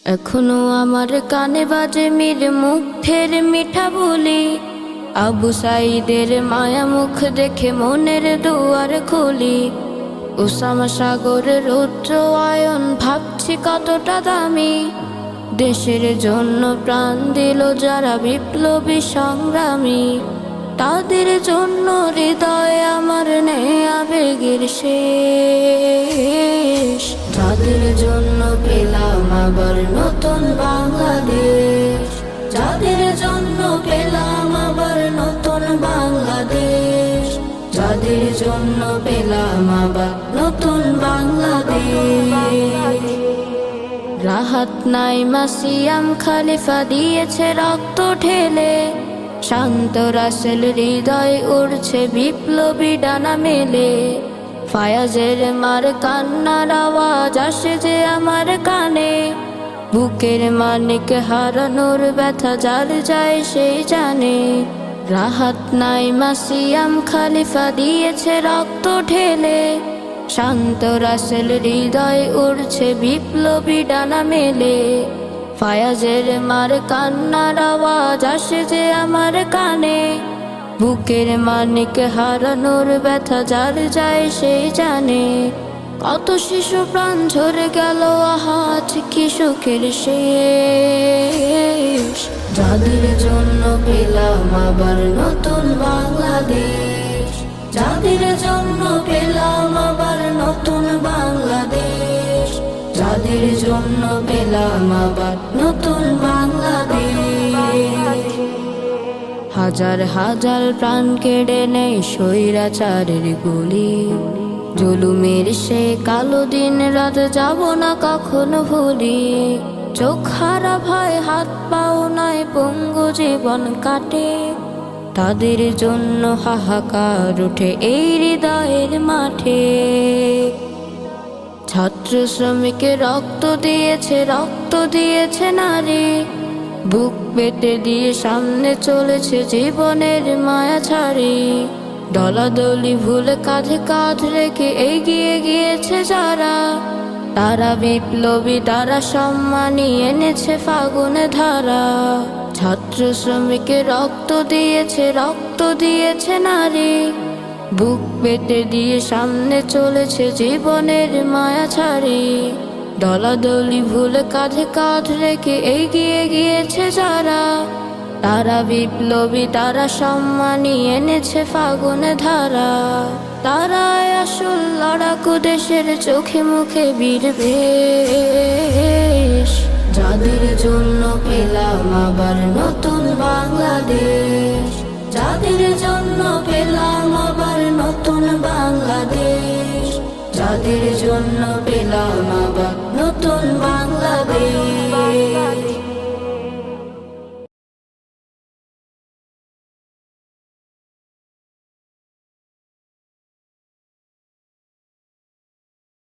এখনো আমার কানে বাজে মীর মুগ্ধের মিঠা বলি, আবু সাইদের মায়া মুখ দেখে মনের দুয়ার খুলি। ওসামা সাগরের রৌদ্র আয়ন ভাবছি কতটা দামি, দেশের জন্য প্রাণ দিল যারা বিপ্লবী সংগ্রামী। তাদের জন্য হৃদয়ে আমার নেই আবেগের শেষ, যাদের জন্য পেলাম আবার নতুন বাংলাদেশ, যাদের জন্য পেলাম আবার নতুন বাংলাদেশ, যাদের জন্য পেলাম আবার নতুন বাংলাদেশ। রাহাত নাইমা সিয়াম খলিফা দিয়েছে রক্ত ঢেলে, শান্ত রাসেল হৃদয় উড়ছে বিপ্লবী ডানা মেলে। ফায়াজের মার কান্নার আওয়াজ আসে যে আমার কানে, বুকের মানিক হারানোর ব্যথা যার যায় সেই জানে। রাহাত নাইমা সিয়াম খলিফা দিয়েছে রক্ত ঢেলে, শান্ত রাসেল হৃদয় উড়ছে বিপ্লবী ডানা মেলে। ফায়াজের মার কান্নার আওয়াজ আসে যে আমার কানে, বুকের মানিক হারানোর ব্যথা যার যায় সেই জানে। কত শিশু প্রাণ ঝরে গেল আজ কি সুখের শেষ, যাদের জন্য পেলাম আবার নতুন বাংলাদেশ, যাদের জন্য পেলাম আবার নতুন বাংলাদেশ, যাদের জন্য পেলাম আবার নতুন বাংলাদেশ। হাজার হাজার প্রাণ কেড়ে নেই স্বৈরাচারের গুলি, জুলুমের সে কালো দিন রাত যাব না কখনো ভুলি। চোখ হারা ভয় হাত পাও নাই পঙ্গু জীবন কাটে, তাদের জন্য হাহাকার উঠে এই হৃদয়ের মাঠে। ছাত্র শ্রমিকের রক্ত দিয়েছে নারী, বুক পেতে দিয়ে সামনে চলেছে জীবনের মায়া ছাড়ি। দলাদলি ভুলে কাঁধে কাঁধ রেখে এগিয়ে গিয়েছে যারা, তারা বিপ্লবী তারা সম্মানী এনেছে ফাগুনে ধারা। ছাত্র শ্রমিকের রক্ত দিয়েছে নারী, বুক পেতে দিয়ে সামনে চলেছে জীবনের মায়া ছাড়ি। দলাদলি ভুলে কাঁধে কাঁধ রেখে এগিয়ে গিয়েছে যারা, তারা বিপ্লবী তারা সম্মানী এনেছে ফাগুনে ধারা। তারাই আসল লড়াকু দেশের চোখে মুখে বীর বেশ, যাদের জন্য পেলাম আবার নতুন বাংলাদেশ, যাদের জন্য পেলাম আবার নতুন বাংলাদেশ, যাদের জন্য পেলাম